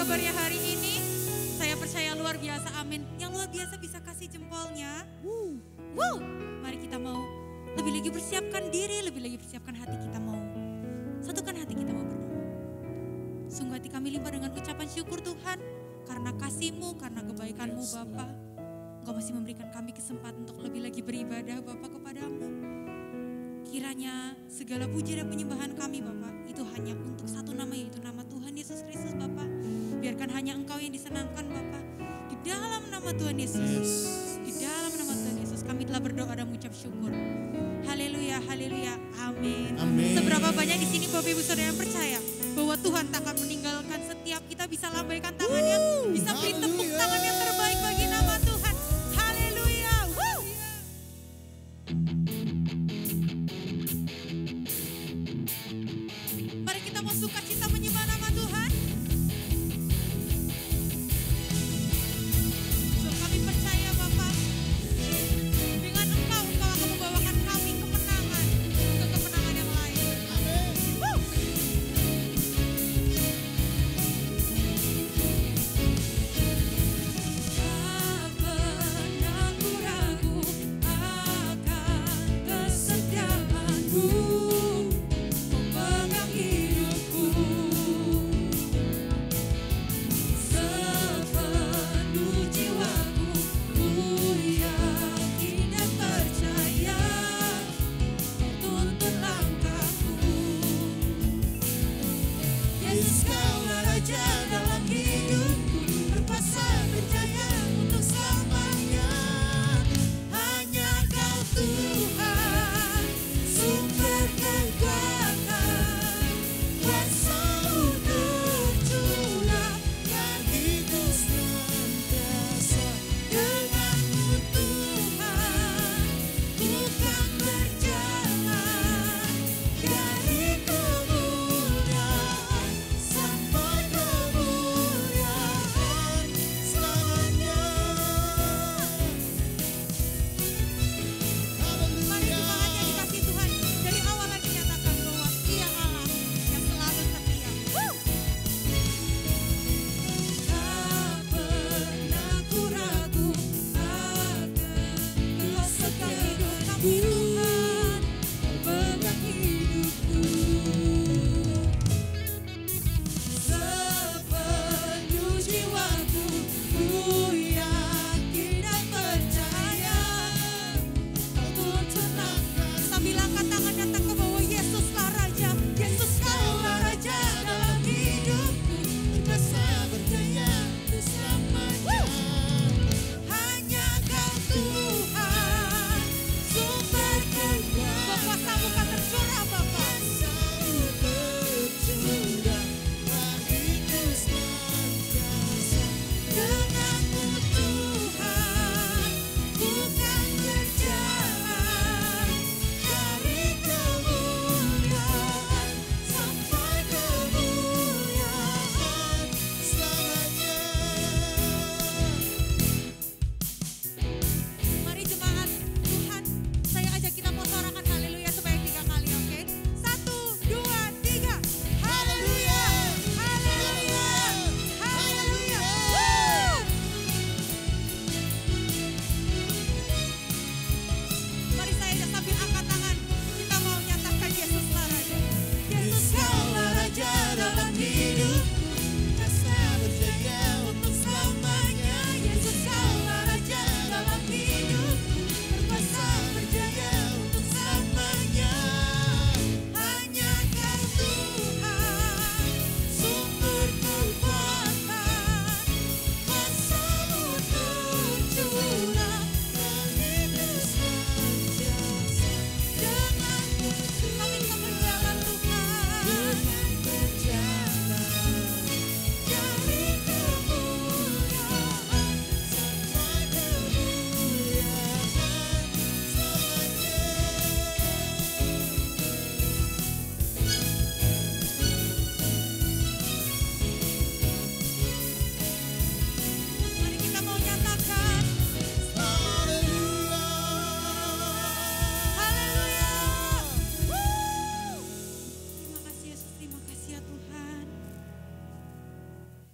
kabarnya hari ini? Saya percaya luar biasa, amin. Yang luar biasa bisa kasih jempolnya. Mari kita mau lebih lagi persiapkan diri, lebih lagi persiapkan hati kita mau. Satukan hati kita mau berdoa. Sungguh hati kami limpah dengan ucapan syukur Tuhan. Karena kasih-Mu, karena kebaikan-Mu Bapa. Engkau masih memberikan kami kesempatan untuk lebih lagi beribadah Bapa kepada-Mu. Kiranya segala puji dan penyembahan kami Bapa itu hanya untuk satu nama, yaitu nama Tuhan Yesus Kristus Bapa. Biarkan hanya Engkau yang disenangkan Bapa. Di dalam nama Tuhan Yesus, di dalam nama Tuhan Yesus kami telah berdoa dan mengucap syukur. Haleluya, haleluya, amin. Seberapa banyak di sini Bapak Ibu Saudara yang percaya bahwa Tuhan tak akan meninggalkan setiap kita, bisa lambaikan tangannya, bisa beri tepuk tangan yang terbaik bagi nama Tuhan. Haleluya. Mari kita mau sukacita menyembah nama Tuhan. So, kami percaya Bapak, dengan Engkau akan membawakan kami kemenangan ke kemenangan yang lain.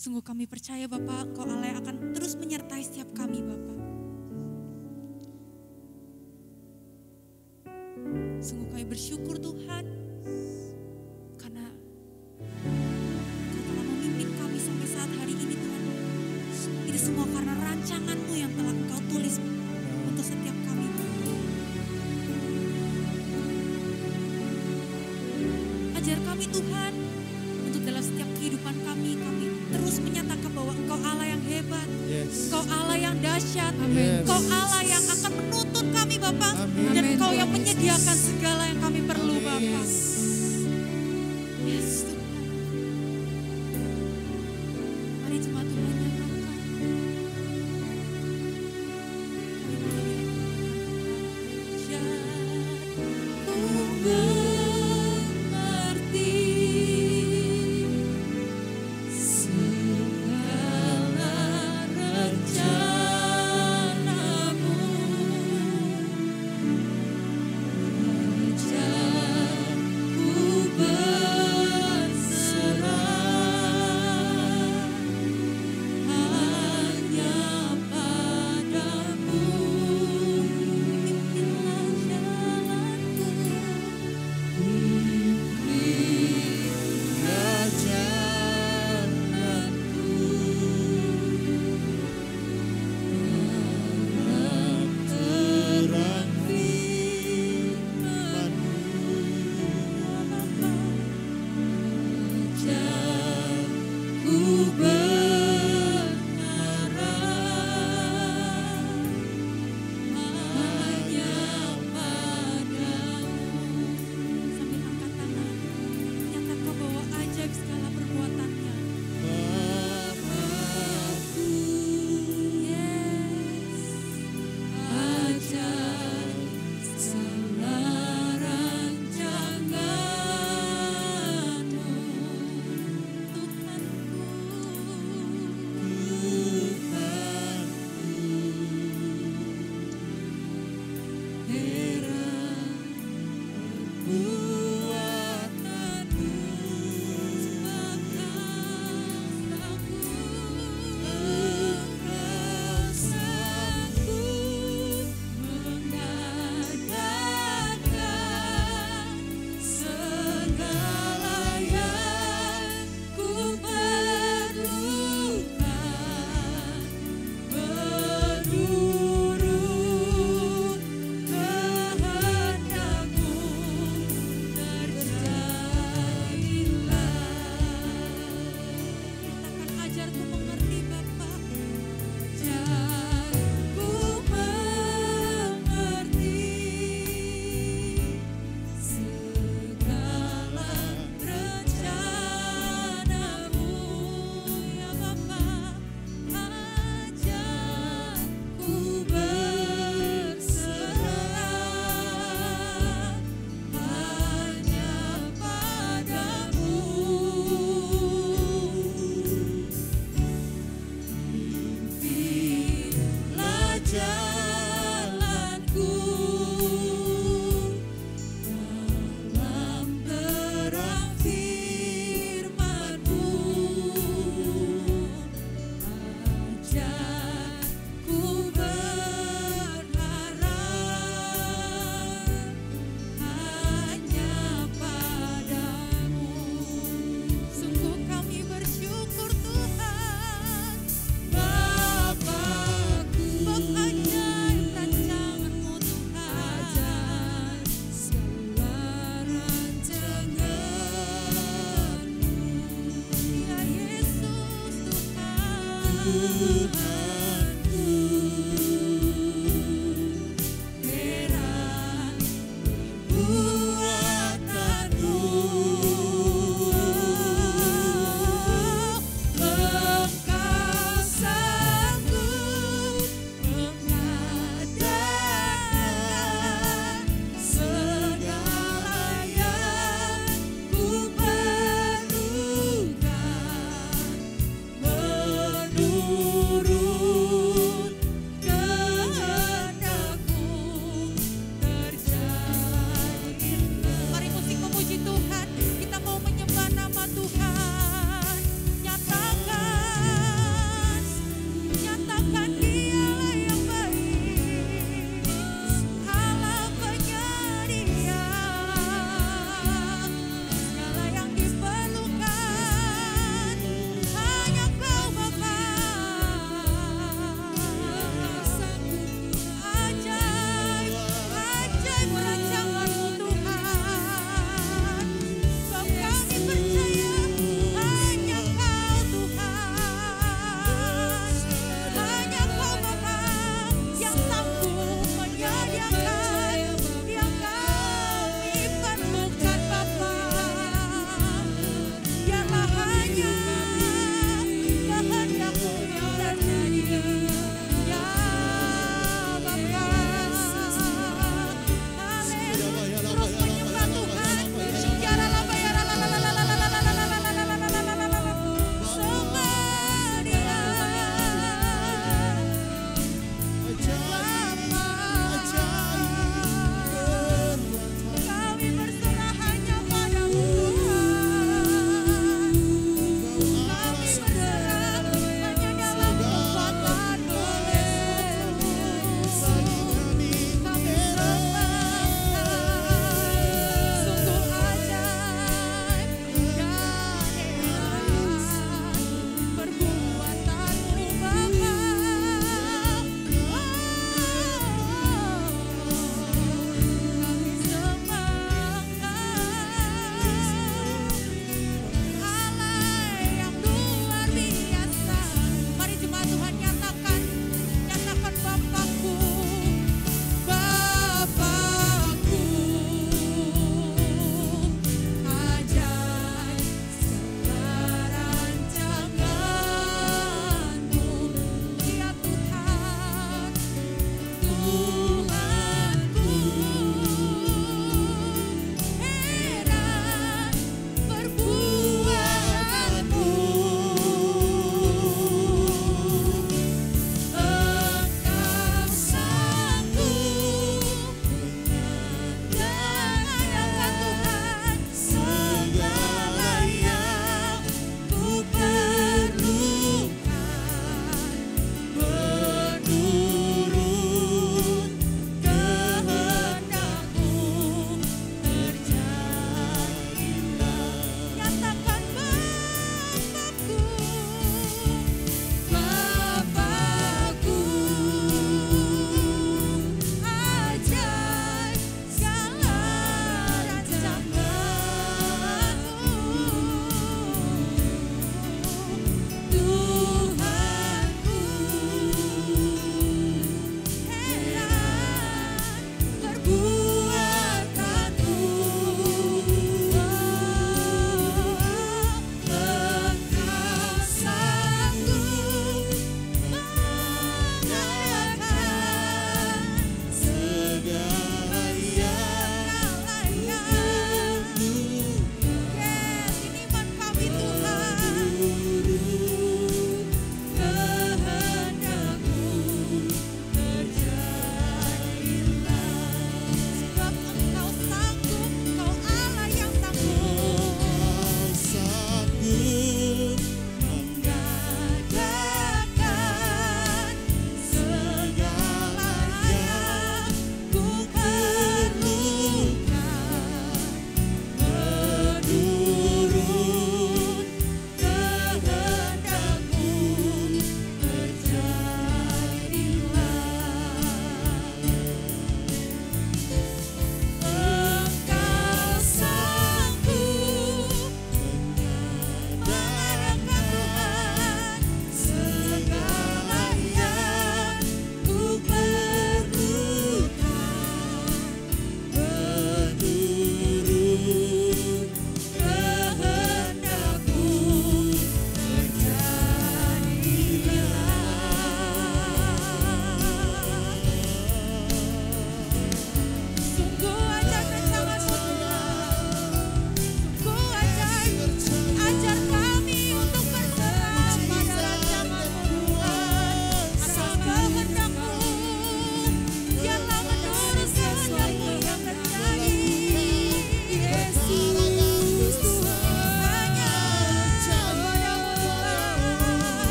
Sungguh kami percaya Bapa, Engkau Allah yang akan terus menyertai setiap kami Bapa. Sungguh kami bersyukur Tuhan, karena Engkau telah memimpin kami sampai saat hari ini Tuhan. Itu semua karena rancangan-Mu yang telah Engkau tulis untuk setiap kami Bapa. Ajar kami Tuhan, untuk dalam setiap kehidupan kami terus menyatakan bahwa Engkau Allah yang hebat, Engkau Allah yang dahsyat, Engkau Allah yang akan menuntun kami Bapa, dan Engkau yang menyediakan segala yang kami perlu Bapa. Yes Tuhan. Mari jemaat Tuhan nyatakan. Menurut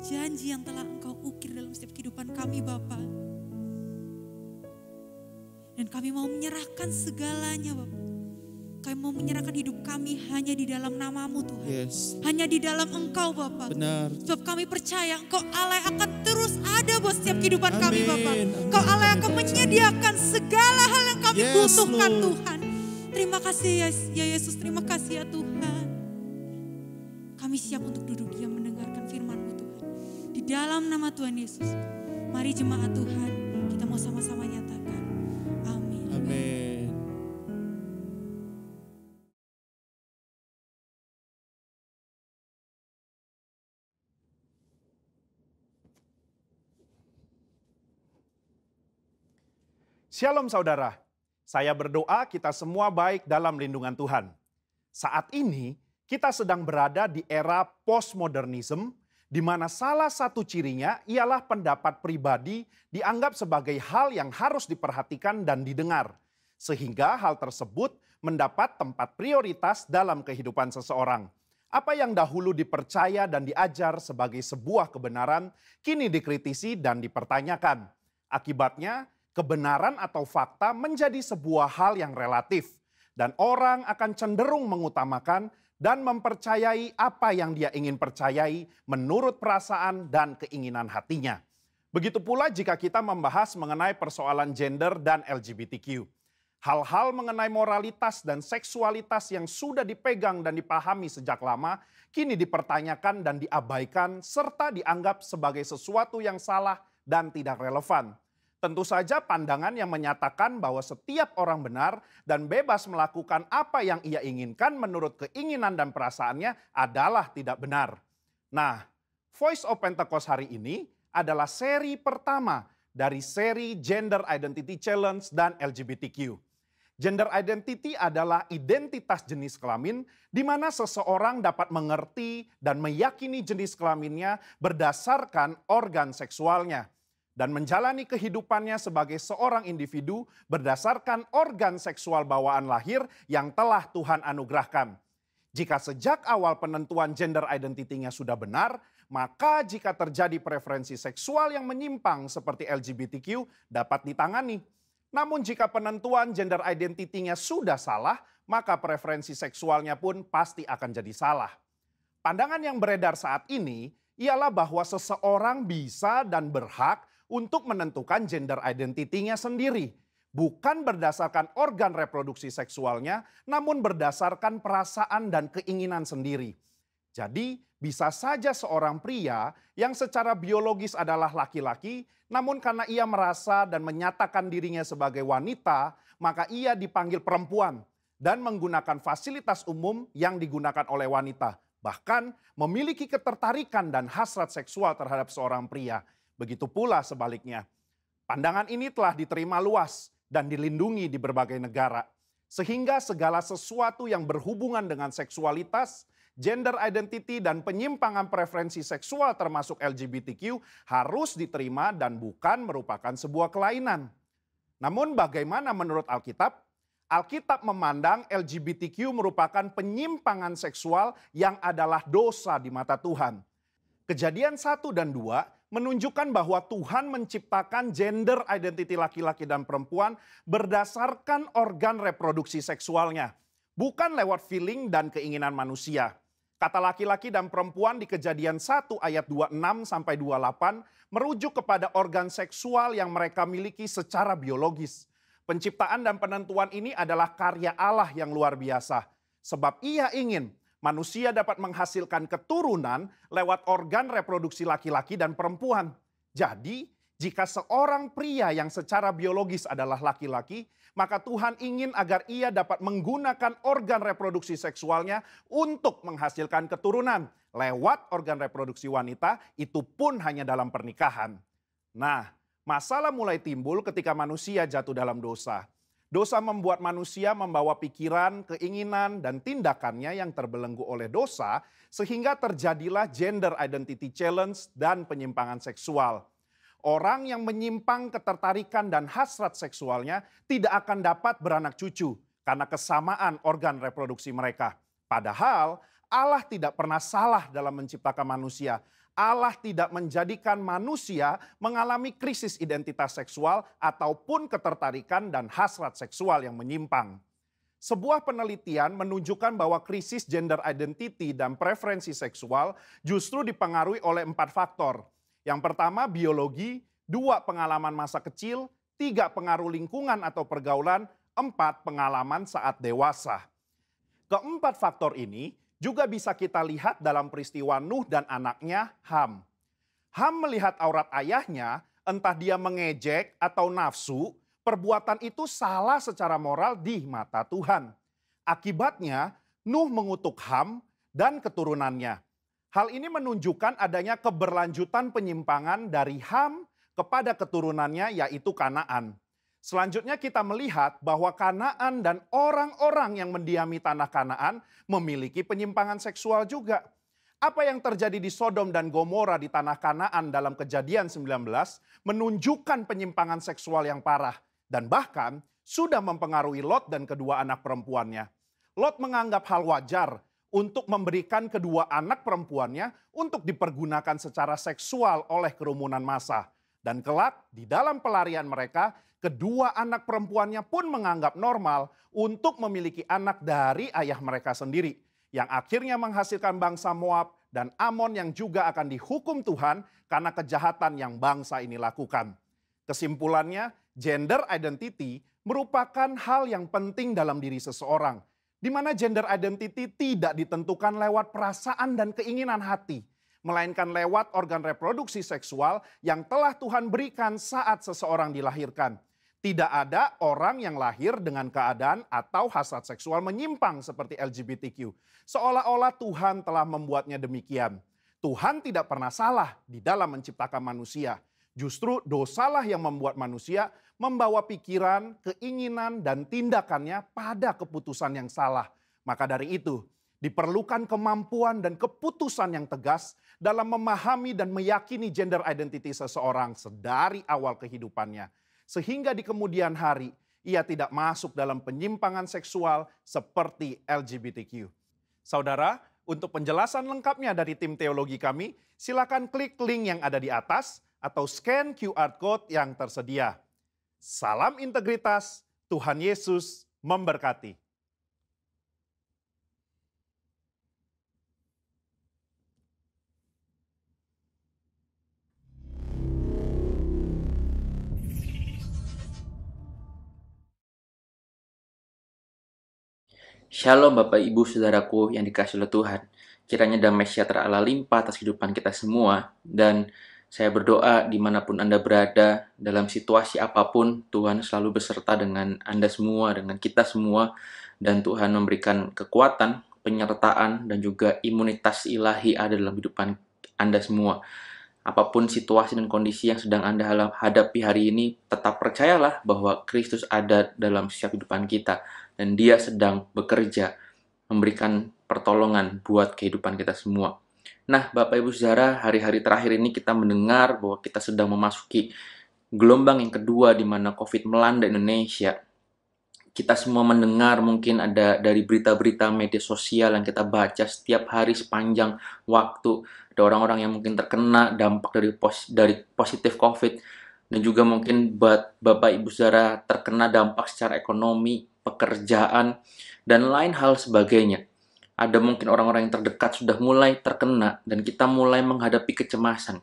janji yang telah Engkau ukir dalam setiap kehidupan kami Bapa. Dan kami mau menyerahkan segalanya Bapa. Kami mau menyerahkan hidup kami hanya di dalam nama-Mu Tuhan. Yes. Hanya di dalam Engkau Bapa. Benar. Sebab kami percaya Engkau Allah yang akan terus ada buat setiap kehidupan kami Bapa. Amin. Engkau Allah yang akan Kami menyediakan segala hal yang kami Yes, butuhkan Lord. Tuhan. Terima kasih ya Yesus, terima kasih ya Tuhan. Kami siap untuk duduk diam mendengarkan firman-Mu Tuhan. Di dalam nama Tuhan Yesus, mari jemaat Tuhan, kita mau sama-sama nyatakan. Amin. Amin. Shalom saudara, saya berdoa kita semua baik dalam lindungan Tuhan. Saat ini kita sedang berada di era postmodernism, di mana salah satu cirinya ialah pendapat pribadi dianggap sebagai hal yang harus diperhatikan dan didengar. Sehingga hal tersebut mendapat tempat prioritas dalam kehidupan seseorang. Apa yang dahulu dipercaya dan diajar sebagai sebuah kebenaran, kini dikritisi dan dipertanyakan. Akibatnya, kebenaran atau fakta menjadi sebuah hal yang relatif. Dan orang akan cenderung mengutamakan dan mempercayai apa yang dia ingin percayai menurut perasaan dan keinginan hatinya. Begitu pula jika kita membahas mengenai persoalan gender dan LGBTQ. Hal-hal mengenai moralitas dan seksualitas yang sudah dipegang dan dipahami sejak lama, kini dipertanyakan dan diabaikan serta dianggap sebagai sesuatu yang salah dan tidak relevan. Tentu saja pandangan yang menyatakan bahwa setiap orang benar dan bebas melakukan apa yang ia inginkan menurut keinginan dan perasaannya adalah tidak benar. Nah, Voice of Pentecost hari ini adalah seri pertama dari seri Gender Identity Challenge dan LGBTQ. Gender identity adalah identitas jenis kelamin di mana seseorang dapat mengerti dan meyakini jenis kelaminnya berdasarkan organ seksualnya. Dan menjalani kehidupannya sebagai seorang individu berdasarkan organ seksual bawaan lahir yang telah Tuhan anugerahkan. Jika sejak awal penentuan gender identity-nya sudah benar, maka jika terjadi preferensi seksual yang menyimpang seperti LGBTQ dapat ditangani. Namun jika penentuan gender identity-nya sudah salah, maka preferensi seksualnya pun pasti akan jadi salah. Pandangan yang beredar saat ini ialah bahwa seseorang bisa dan berhak untuk menentukan gender identity-nya sendiri. Bukan berdasarkan organ reproduksi seksualnya, namun berdasarkan perasaan dan keinginan sendiri. Jadi bisa saja seorang pria yang secara biologis adalah laki-laki, namun karena ia merasa dan menyatakan dirinya sebagai wanita, maka ia dipanggil perempuan dan menggunakan fasilitas umum yang digunakan oleh wanita. Bahkan memiliki ketertarikan dan hasrat seksual terhadap seorang pria. Begitu pula sebaliknya. Pandangan ini telah diterima luas dan dilindungi di berbagai negara. Sehingga segala sesuatu yang berhubungan dengan seksualitas, gender identity dan penyimpangan preferensi seksual termasuk LGBTQ harus diterima dan bukan merupakan sebuah kelainan. Namun bagaimana menurut Alkitab? Alkitab memandang LGBTQ merupakan penyimpangan seksual yang adalah dosa di mata Tuhan. Kejadian 1 dan 2 menunjukkan bahwa Tuhan menciptakan gender identity laki-laki dan perempuan berdasarkan organ reproduksi seksualnya. Bukan lewat feeling dan keinginan manusia. Kata laki-laki dan perempuan di Kejadian 1 ayat 26 sampai 28 merujuk kepada organ seksual yang mereka miliki secara biologis. Penciptaan dan penentuan ini adalah karya Allah yang luar biasa. Sebab ia ingin manusia dapat menghasilkan keturunan lewat organ reproduksi laki-laki dan perempuan. Jadi, jika seorang pria yang secara biologis adalah laki-laki, maka Tuhan ingin agar ia dapat menggunakan organ reproduksi seksualnya untuk menghasilkan keturunan lewat organ reproduksi wanita, itu pun hanya dalam pernikahan. Nah, masalah mulai timbul ketika manusia jatuh dalam dosa. Dosa membuat manusia membawa pikiran, keinginan, dan tindakannya yang terbelenggu oleh dosa, sehingga terjadilah gender identity challenge dan penyimpangan seksual. Orang yang menyimpang ketertarikan dan hasrat seksualnya tidak akan dapat beranak cucu karena kesamaan organ reproduksi mereka. Padahal Allah tidak pernah salah dalam menciptakan manusia. Allah tidak menjadikan manusia mengalami krisis identitas seksual ataupun ketertarikan dan hasrat seksual yang menyimpang. Sebuah penelitian menunjukkan bahwa krisis gender identity dan preferensi seksual justru dipengaruhi oleh 4 faktor. Yang pertama biologi, 2 pengalaman masa kecil, 3 pengaruh lingkungan atau pergaulan, 4 pengalaman saat dewasa. Keempat faktor ini juga bisa kita lihat dalam peristiwa Nuh dan anaknya Ham. Ham melihat aurat ayahnya, entah dia mengejek atau nafsu, perbuatan itu salah secara moral di mata Tuhan. Akibatnya, Nuh mengutuk Ham dan keturunannya. Hal ini menunjukkan adanya keberlanjutan penyimpangan dari Ham kepada keturunannya yaitu Kanaan. Selanjutnya kita melihat bahwa Kanaan dan orang-orang yang mendiami tanah Kanaan memiliki penyimpangan seksual juga. Apa yang terjadi di Sodom dan Gomora di tanah Kanaan dalam Kejadian 19 menunjukkan penyimpangan seksual yang parah. Dan bahkan sudah mempengaruhi Lot dan kedua anak perempuannya. Lot menganggap hal wajar untuk memberikan kedua anak perempuannya untuk dipergunakan secara seksual oleh kerumunan massa. Dan kelak di dalam pelarian mereka, kedua anak perempuannya pun menganggap normal untuk memiliki anak dari ayah mereka sendiri. Yang akhirnya menghasilkan bangsa Moab dan Amon yang juga akan dihukum Tuhan karena kejahatan yang bangsa ini lakukan. Kesimpulannya, gender identity merupakan hal yang penting dalam diri seseorang, di mana gender identity tidak ditentukan lewat perasaan dan keinginan hati, melainkan lewat organ reproduksi seksual yang telah Tuhan berikan saat seseorang dilahirkan. Tidak ada orang yang lahir dengan keadaan atau hasrat seksual menyimpang seperti LGBTQ, seolah-olah Tuhan telah membuatnya demikian. Tuhan tidak pernah salah di dalam menciptakan manusia. Justru dosalah yang membuat manusia membawa pikiran, keinginan, dan tindakannya pada keputusan yang salah. Maka dari itu, diperlukan kemampuan dan keputusan yang tegas dalam memahami dan meyakini gender identity seseorang sedari awal kehidupannya. Sehingga di kemudian hari, ia tidak masuk dalam penyimpangan seksual seperti LGBTQ. Saudara, untuk penjelasan lengkapnya dari tim teologi kami, silakan klik link yang ada di atas atau scan QR Code yang tersedia. Salam integritas, Tuhan Yesus memberkati. Shalom Bapak Ibu Saudaraku yang dikasihi oleh Tuhan. Kiranya damai sejahtera Allah limpah atas kehidupan kita semua. Dan saya berdoa dimanapun Anda berada, dalam situasi apapun, Tuhan selalu beserta dengan Anda semua, dengan kita semua. Dan Tuhan memberikan kekuatan, penyertaan, dan juga imunitas ilahi ada dalam kehidupan Anda semua. Apapun situasi dan kondisi yang sedang Anda hadapi hari ini, tetap percayalah bahwa Kristus ada dalam setiap kehidupan kita. Dan Dia sedang bekerja, memberikan pertolongan buat kehidupan kita semua. Nah, Bapak Ibu Saudara, hari-hari terakhir ini kita mendengar bahwa kita sedang memasuki gelombang yang kedua di mana COVID melanda Indonesia. Kita semua mendengar mungkin ada dari berita-berita media sosial yang kita baca setiap hari sepanjang waktu. Ada orang-orang yang mungkin terkena dampak dari positif COVID. Dan juga mungkin buat Bapak Ibu Saudara terkena dampak secara ekonomi, pekerjaan, dan lain hal sebagainya. Ada mungkin orang-orang yang terdekat sudah mulai terkena dan kita mulai menghadapi kecemasan.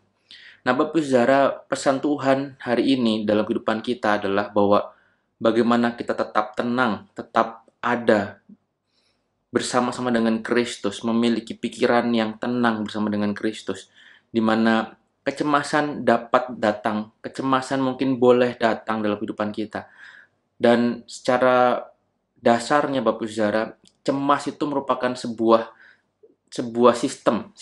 Nah, Bapak Ibu Saudara, pesan Tuhan hari ini dalam kehidupan kita adalah bahwa bagaimana kita tetap tenang, tetap ada bersama-sama dengan Kristus, memiliki pikiran yang tenang bersama dengan Kristus, di mana kecemasan dapat datang, kecemasan mungkin boleh datang dalam kehidupan kita. Dan secara dasarnya Bapak Ibu Saudara, cemas itu merupakan sebuah sistem,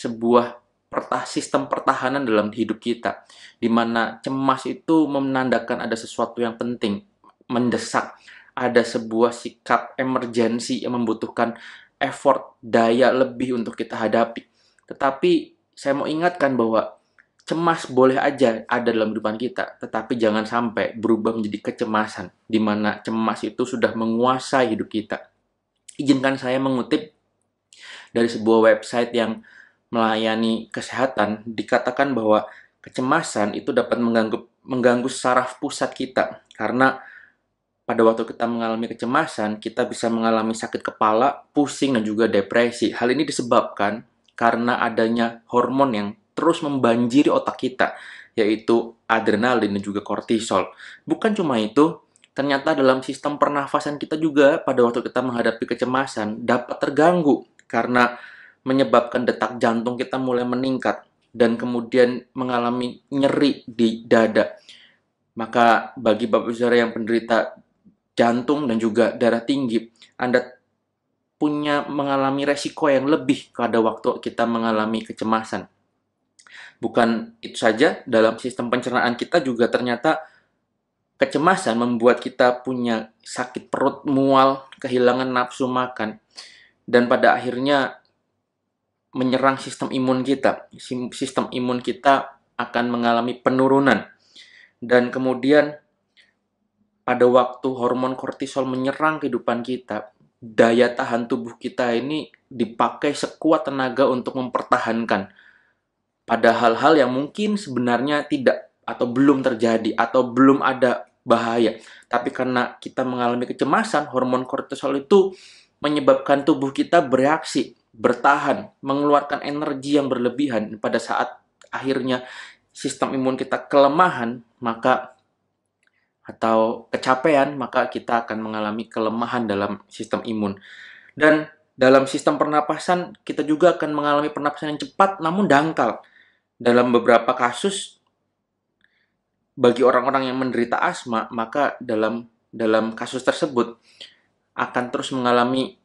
sistem pertahanan dalam hidup kita, di mana cemas itu menandakan ada sesuatu yang penting, mendesak, ada sebuah sikap emergensi yang membutuhkan effort, daya lebih untuk kita hadapi. Tetapi saya mau ingatkan bahwa cemas boleh aja ada dalam kehidupan kita, tetapi jangan sampai berubah menjadi kecemasan, di mana cemas itu sudah menguasai hidup kita. Izinkan saya mengutip dari sebuah website yang melayani kesehatan, dikatakan bahwa kecemasan itu dapat mengganggu saraf pusat kita. Karena pada waktu kita mengalami kecemasan, kita bisa mengalami sakit kepala, pusing, dan juga depresi. Hal ini disebabkan karena adanya hormon yang terus membanjiri otak kita, yaitu adrenalin dan juga kortisol. Bukan cuma itu, ternyata dalam sistem pernafasan kita juga pada waktu kita menghadapi kecemasan dapat terganggu karena menyebabkan detak jantung kita mulai meningkat dan kemudian mengalami nyeri di dada. Maka bagi Bapak Saudara yang penderita jantung dan juga darah tinggi, Anda mengalami resiko yang lebih pada waktu kita mengalami kecemasan. Bukan itu saja, dalam sistem pencernaan kita juga ternyata kecemasan membuat kita punya sakit perut, mual, kehilangan nafsu makan, dan pada akhirnya menyerang sistem imun kita. Sistem imun kita akan mengalami penurunan. Dan kemudian pada waktu hormon kortisol menyerang kehidupan kita, daya tahan tubuh kita ini dipakai sekuat tenaga untuk mempertahankan pada hal-hal yang mungkin sebenarnya tidak atau belum terjadi atau belum ada bahaya. Tapi karena kita mengalami kecemasan, hormon kortisol itu menyebabkan tubuh kita bereaksi, bertahan, mengeluarkan energi yang berlebihan. Pada saat akhirnya sistem imun kita kelemahan, atau kecapean, maka kita akan mengalami kelemahan dalam sistem imun. Dan dalam sistem pernapasan, kita juga akan mengalami pernapasan yang cepat namun dangkal. Dalam beberapa kasus, bagi orang-orang yang menderita asma, maka dalam kasus tersebut akan terus mengalami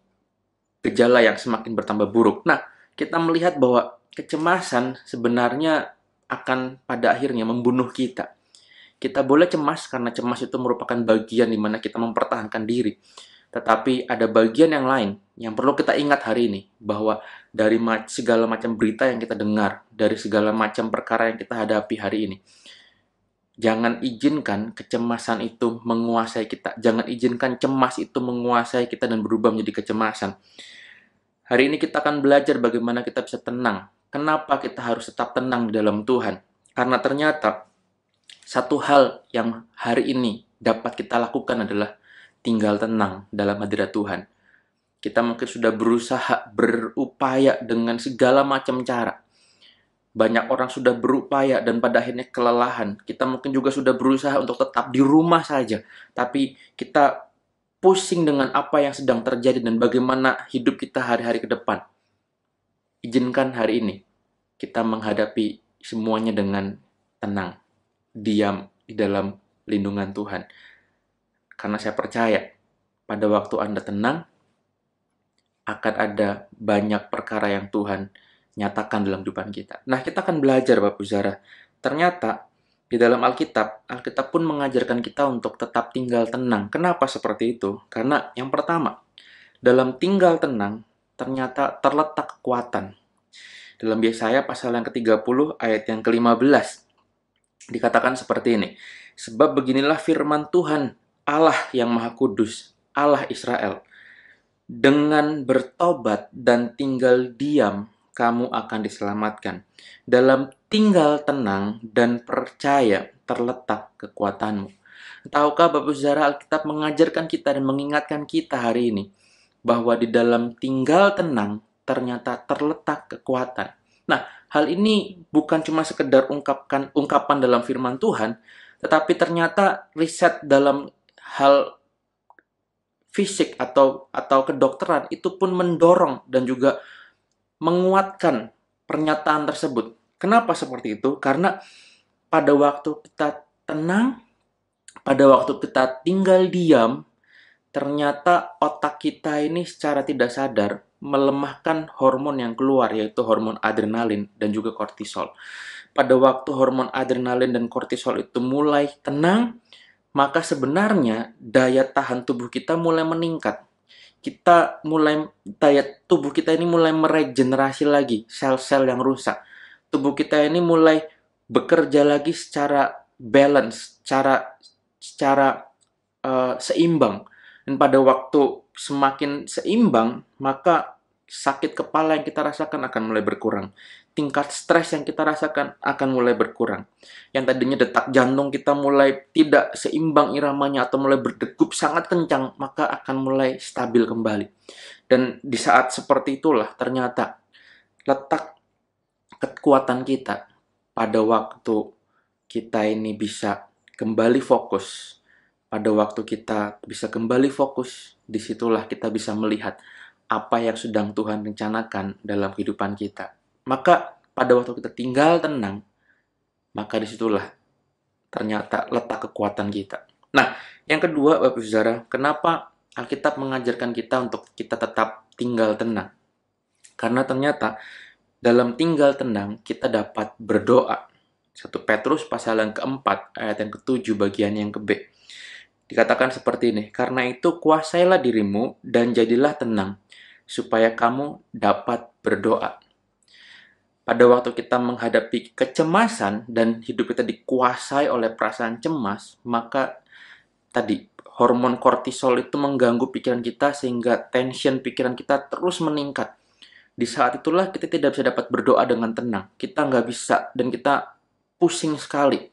gejala yang semakin bertambah buruk. Nah, kita melihat bahwa kecemasan sebenarnya akan pada akhirnya membunuh kita. Kita boleh cemas karena cemas itu merupakan bagian di mana kita mempertahankan diri. Tetapi ada bagian yang lain yang perlu kita ingat hari ini, bahwa dari segala macam berita yang kita dengar, dari segala macam perkara yang kita hadapi hari ini, jangan izinkan kecemasan itu menguasai kita. Jangan izinkan cemas itu menguasai kita dan berubah menjadi kecemasan. Hari ini kita akan belajar bagaimana kita bisa tenang. Kenapa kita harus tetap tenang di dalam Tuhan? Karena ternyata satu hal yang hari ini dapat kita lakukan adalah tinggal tenang dalam hadirat Tuhan. Kita mungkin sudah berusaha, berupaya dengan segala macam cara. Banyak orang sudah berupaya dan pada akhirnya kelelahan. Kita mungkin juga sudah berusaha untuk tetap di rumah saja. Tapi kita pusing dengan apa yang sedang terjadi dan bagaimana hidup kita hari-hari ke depan. Izinkan hari ini kita menghadapi semuanya dengan tenang. Diam di dalam lindungan Tuhan. Karena saya percaya, pada waktu Anda tenang, akan ada banyak perkara yang Tuhan nyatakan dalam kehidupan kita. Nah, kita akan belajar, Bapak Saudara. Ternyata, di dalam Alkitab pun mengajarkan kita untuk tetap tinggal tenang. Kenapa seperti itu? Karena yang pertama, dalam tinggal tenang, ternyata terletak kekuatan. Dalam Yesaya pasal yang ke-30, ayat yang ke-15, dikatakan seperti ini. Sebab beginilah firman Tuhan, Allah yang Maha Kudus, Allah Israel. Dengan bertobat dan tinggal diam, kamu akan diselamatkan. Dalam tinggal tenang dan percaya terletak kekuatanmu. Tahukah Bapak Saudara, Alkitab mengajarkan kita dan mengingatkan kita hari ini bahwa di dalam tinggal tenang ternyata terletak kekuatan. Nah, hal ini bukan cuma sekedar ungkapan dalam firman Tuhan, tetapi ternyata riset dalam hal fisik atau kedokteran itu pun mendorong dan juga menguatkan pernyataan tersebut. Kenapa seperti itu? Karena pada waktu kita tenang, pada waktu kita tinggal diam, ternyata otak kita ini secara tidak sadar melemahkan hormon yang keluar, yaitu hormon adrenalin dan juga kortisol. Pada waktu hormon adrenalin dan kortisol itu mulai tenang, maka sebenarnya daya tahan tubuh kita mulai meningkat. Daya tubuh kita ini mulai meregenerasi lagi sel-sel yang rusak. Tubuh kita ini mulai bekerja lagi secara balance, secara seimbang. Dan pada waktu semakin seimbang, maka sakit kepala yang kita rasakan akan mulai berkurang. Tingkat stres yang kita rasakan akan mulai berkurang. Yang tadinya detak jantung kita mulai tidak seimbang iramanya atau mulai berdegup sangat kencang, maka akan mulai stabil kembali. Dan di saat seperti itulah ternyata letak kekuatan kita pada waktu kita ini bisa kembali fokus. Pada waktu kita bisa kembali fokus, disitulah kita bisa melihat apa yang sedang Tuhan rencanakan dalam kehidupan kita. Maka pada waktu kita tinggal tenang, maka disitulah ternyata letak kekuatan kita. Nah, yang kedua Bapak Ibu Saudara, kenapa Alkitab mengajarkan kita untuk kita tetap tinggal tenang? Karena ternyata dalam tinggal tenang kita dapat berdoa. 1 Petrus pasal yang keempat, ayat yang ke-7 bagian yang ke-B. Dikatakan seperti ini, karena itu kuasailah dirimu dan jadilah tenang, supaya kamu dapat berdoa. Pada waktu kita menghadapi kecemasan dan hidup kita dikuasai oleh perasaan cemas, maka tadi hormon kortisol itu mengganggu pikiran kita sehingga tension pikiran kita terus meningkat. Di saat itulah kita tidak bisa dapat berdoa dengan tenang. Kita nggak bisa dan kita pusing sekali.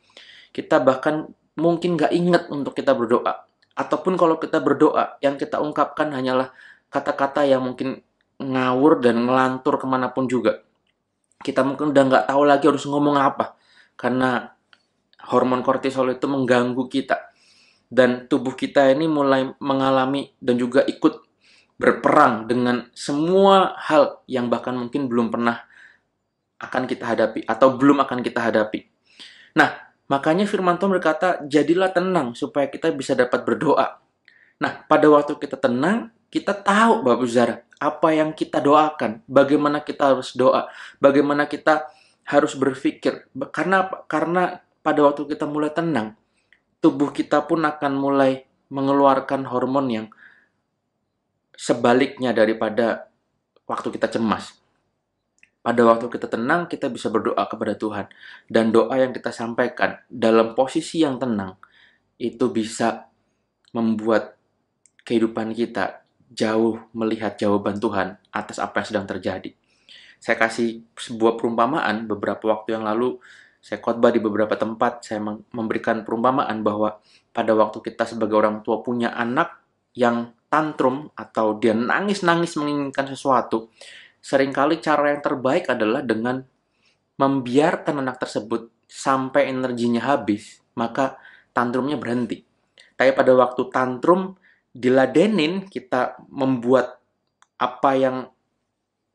Kita bahkan mungkin nggak ingat untuk kita berdoa. Ataupun kalau kita berdoa, yang kita ungkapkan hanyalah kata-kata yang mungkin ngawur dan ngelantur kemanapun juga. Kita mungkin udah nggak tahu lagi harus ngomong apa. Karena hormon kortisol itu mengganggu kita. Dan tubuh kita ini mulai mengalami dan juga ikut berperang dengan semua hal yang bahkan mungkin belum pernah akan kita hadapi. Atau belum akan kita hadapi. Nah, makanya firman Tuhan berkata, jadilah tenang supaya kita bisa dapat berdoa. Nah, pada waktu kita tenang, kita tahu Bapak Saudara, apa yang kita doakan, bagaimana kita harus doa, bagaimana kita harus berpikir. Karena apa? Karena pada waktu kita mulai tenang, tubuh kita pun akan mulai mengeluarkan hormon yang sebaliknya daripada waktu kita cemas. Pada waktu kita tenang, kita bisa berdoa kepada Tuhan. Dan doa yang kita sampaikan dalam posisi yang tenang, itu bisa membuat kehidupan kita jauh melihat jawaban Tuhan atas apa yang sedang terjadi. Saya kasih sebuah perumpamaan beberapa waktu yang lalu. Saya khotbah di beberapa tempat. Saya memberikan perumpamaan bahwa pada waktu kita sebagai orang tua punya anak yang tantrum atau dia nangis-nangis menginginkan sesuatu, seringkali cara yang terbaik adalah dengan membiarkan anak tersebut sampai energinya habis, maka tantrumnya berhenti. Tapi pada waktu tantrum diladenin, kita membuat apa yang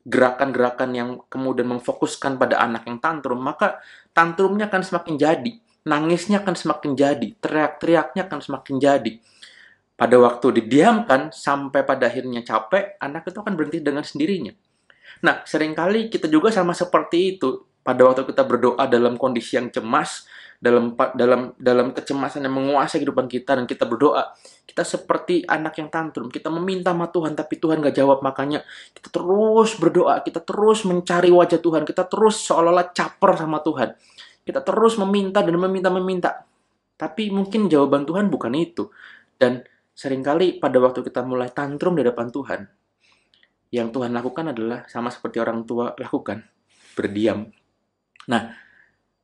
gerakan-gerakan yang kemudian memfokuskan pada anak yang tantrum, maka tantrumnya akan semakin jadi, nangisnya akan semakin jadi, teriak-teriaknya akan semakin jadi. Pada waktu didiamkan sampai pada akhirnya capek, anak itu akan berhenti dengan sendirinya. Nah, seringkali kita juga sama seperti itu. Pada waktu kita berdoa dalam kondisi yang cemas, dalam kecemasan yang menguasai kehidupan kita, dan kita berdoa, kita seperti anak yang tantrum. Kita meminta sama Tuhan, tapi Tuhan gak jawab. Makanya kita terus berdoa, kita terus mencari wajah Tuhan, kita terus seolah-olah caper sama Tuhan. Kita terus meminta dan meminta. Tapi mungkin jawaban Tuhan bukan itu. Dan seringkali pada waktu kita mulai tantrum di hadapan Tuhan, yang Tuhan lakukan adalah sama seperti orang tua lakukan, berdiam. Nah,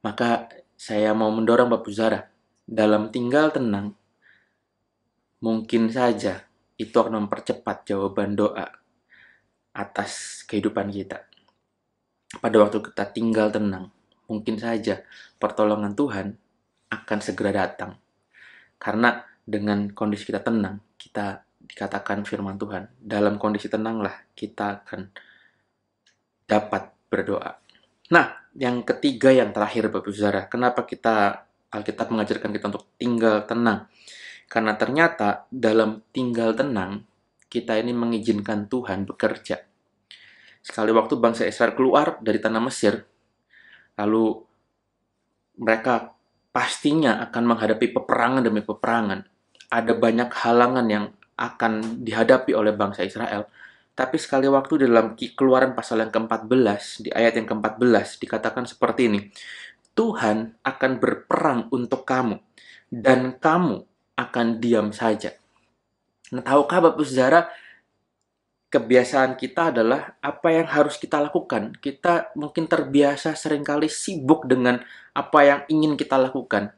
maka saya mau mendorong Bapak Saudara, dalam tinggal tenang, mungkin saja itu akan mempercepat jawaban doa atas kehidupan kita. Pada waktu kita tinggal tenang, mungkin saja pertolongan Tuhan akan segera datang. Karena dengan kondisi kita tenang, kita dikatakan firman Tuhan, dalam kondisi tenanglah kita akan dapat berdoa. Nah, yang ketiga, yang terakhir Bapak Saudara, kenapa Alkitab mengajarkan kita untuk tinggal tenang? Karena ternyata dalam tinggal tenang, kita ini mengizinkan Tuhan bekerja. Sekali waktu bangsa Israel keluar dari tanah Mesir, lalu mereka pastinya akan menghadapi peperangan demi peperangan. Ada banyak halangan yang akan dihadapi oleh bangsa Israel. Tapi sekali waktu dalam Keluaran pasal yang ke-14, di ayat yang ke-14, dikatakan seperti ini. Tuhan akan berperang untuk kamu, dan kamu akan diam saja. Nah, tahukah Bapak Saudara, kebiasaan kita adalah apa yang harus kita lakukan. Kita mungkin terbiasa seringkali sibuk dengan apa yang ingin kita lakukan.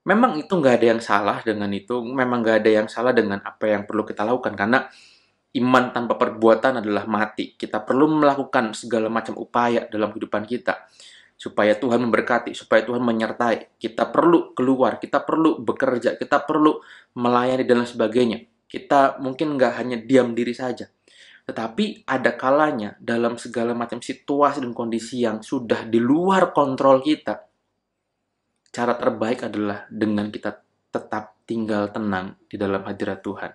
Memang itu nggak ada yang salah dengan itu, memang nggak ada yang salah dengan apa yang perlu kita lakukan, karena iman tanpa perbuatan adalah mati. Kita perlu melakukan segala macam upaya dalam kehidupan kita, supaya Tuhan memberkati, supaya Tuhan menyertai. Kita perlu keluar, kita perlu bekerja, kita perlu melayani dan lain sebagainya. Kita mungkin nggak hanya diam diri saja. Tetapi ada kalanya dalam segala macam situasi dan kondisi yang sudah di luar kontrol kita, cara terbaik adalah dengan kita tetap tinggal tenang di dalam hadirat Tuhan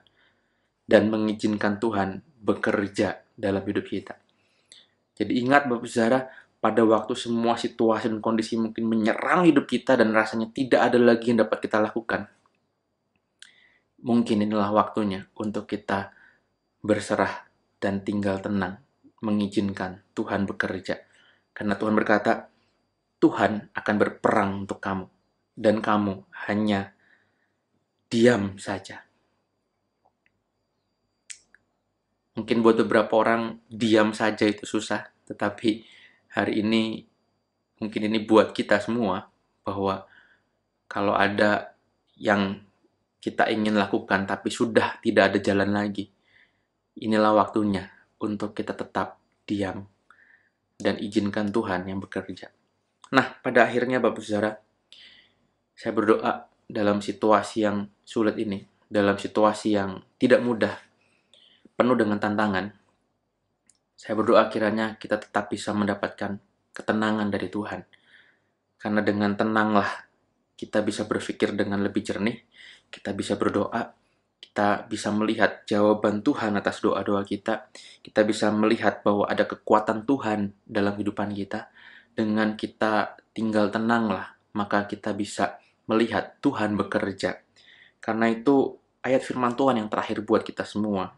dan mengizinkan Tuhan bekerja dalam hidup kita. Jadi ingat Bapak Saudara, pada waktu semua situasi dan kondisi mungkin menyerang hidup kita dan rasanya tidak ada lagi yang dapat kita lakukan, mungkin inilah waktunya untuk kita berserah dan tinggal tenang, mengizinkan Tuhan bekerja. Karena Tuhan berkata, Tuhan akan berperang untuk kamu, dan kamu hanya diam saja. Mungkin buat beberapa orang, diam saja itu susah, tetapi hari ini, mungkin ini buat kita semua, bahwa kalau ada yang kita ingin lakukan, tapi sudah tidak ada jalan lagi, inilah waktunya untuk kita tetap diam, dan izinkan Tuhan yang bekerja. Nah, pada akhirnya Bapak Saudara, saya berdoa dalam situasi yang sulit ini, dalam situasi yang tidak mudah, penuh dengan tantangan. Saya berdoa kiranya kita tetap bisa mendapatkan ketenangan dari Tuhan. Karena dengan tenanglah kita bisa berpikir dengan lebih jernih, kita bisa berdoa, kita bisa melihat jawaban Tuhan atas doa-doa kita bisa melihat bahwa ada kekuatan Tuhan dalam kehidupan kita. Dengan kita tinggal tenanglah, maka kita bisa melihat Tuhan bekerja. Karena itu ayat firman Tuhan yang terakhir buat kita semua.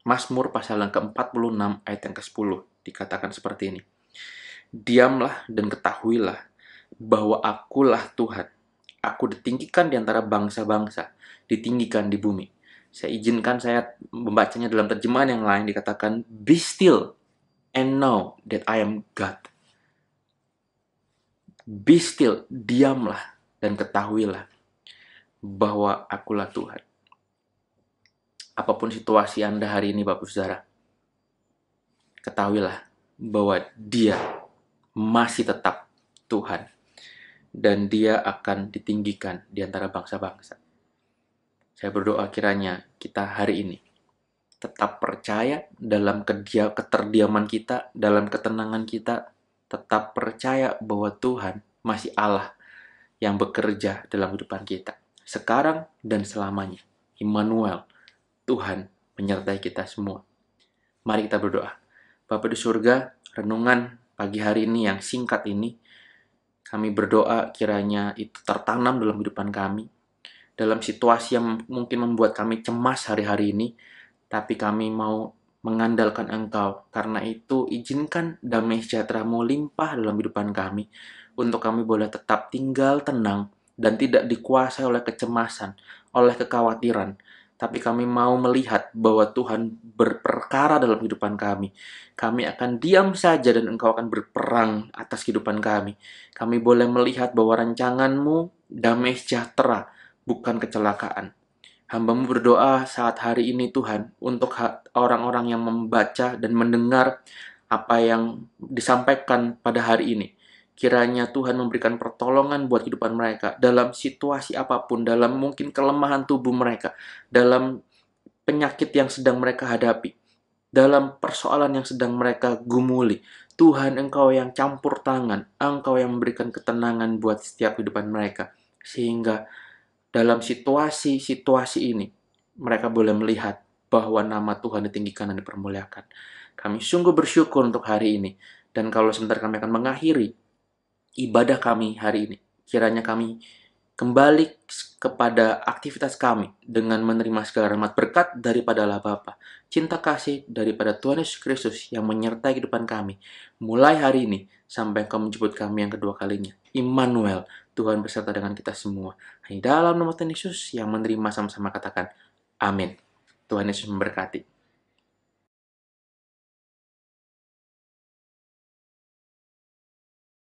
Mazmur pasal yang ke-46 ayat yang ke-10 dikatakan seperti ini. Diamlah dan ketahuilah bahwa akulah Tuhan. Aku ditinggikan di antara bangsa-bangsa, ditinggikan di bumi. Saya izinkan saya membacanya dalam terjemahan yang lain, dikatakan, Be still and know that I am God. Be still, diamlah dan ketahuilah bahwa akulah Tuhan. Apapun situasi Anda hari ini, Bapak Saudara, ketahuilah bahwa Dia masih tetap Tuhan dan Dia akan ditinggikan di antara bangsa-bangsa. Saya berdoa kiranya kita hari ini tetap percaya dalam keterdiaman kita, dalam ketenangan kita, tetap percaya bahwa Tuhan masih Allah yang bekerja dalam kehidupan kita, sekarang dan selamanya. Immanuel, Tuhan menyertai kita semua. Mari kita berdoa. Bapa di surga, renungan pagi hari ini yang singkat ini, kami berdoa kiranya itu tertanam dalam kehidupan kami, dalam situasi yang mungkin membuat kami cemas hari-hari ini, tapi kami mau mengandalkan Engkau. Karena itu, izinkan damai sejahtera-Mu limpah dalam kehidupan kami, untuk kami boleh tetap tinggal tenang dan tidak dikuasai oleh kecemasan, oleh kekhawatiran. Tapi kami mau melihat bahwa Tuhan berperkara dalam kehidupan kami. Kami akan diam saja dan Engkau akan berperang atas kehidupan kami. Kami boleh melihat bahwa rancangan-Mu damai sejahtera, bukan kecelakaan. Hamba-Mu berdoa saat hari ini Tuhan, untuk orang-orang yang membaca dan mendengar apa yang disampaikan pada hari ini. Kiranya Tuhan memberikan pertolongan buat kehidupan mereka dalam situasi apapun, dalam mungkin kelemahan tubuh mereka, dalam penyakit yang sedang mereka hadapi, dalam persoalan yang sedang mereka gumuli. Tuhan, Engkau yang campur tangan, Engkau yang memberikan ketenangan buat setiap kehidupan mereka, sehingga dalam situasi-situasi ini, mereka boleh melihat bahwa nama Tuhan ditinggikan dan dipermuliakan. Kami sungguh bersyukur untuk hari ini. Dan kalau sebentar kami akan mengakhiri ibadah kami hari ini, kiranya kami kembali kepada aktivitas kami dengan menerima segala rahmat berkat daripada Allah Bapa, cinta kasih daripada Tuhan Yesus Kristus yang menyertai kehidupan kami, mulai hari ini sampai Engkau menjemput kami yang kedua kalinya. Immanuel, Tuhan beserta dengan kita semua. Hanya dalam nama Tuhan Yesus yang menerima sama-sama katakan, Amin. Tuhan Yesus memberkati.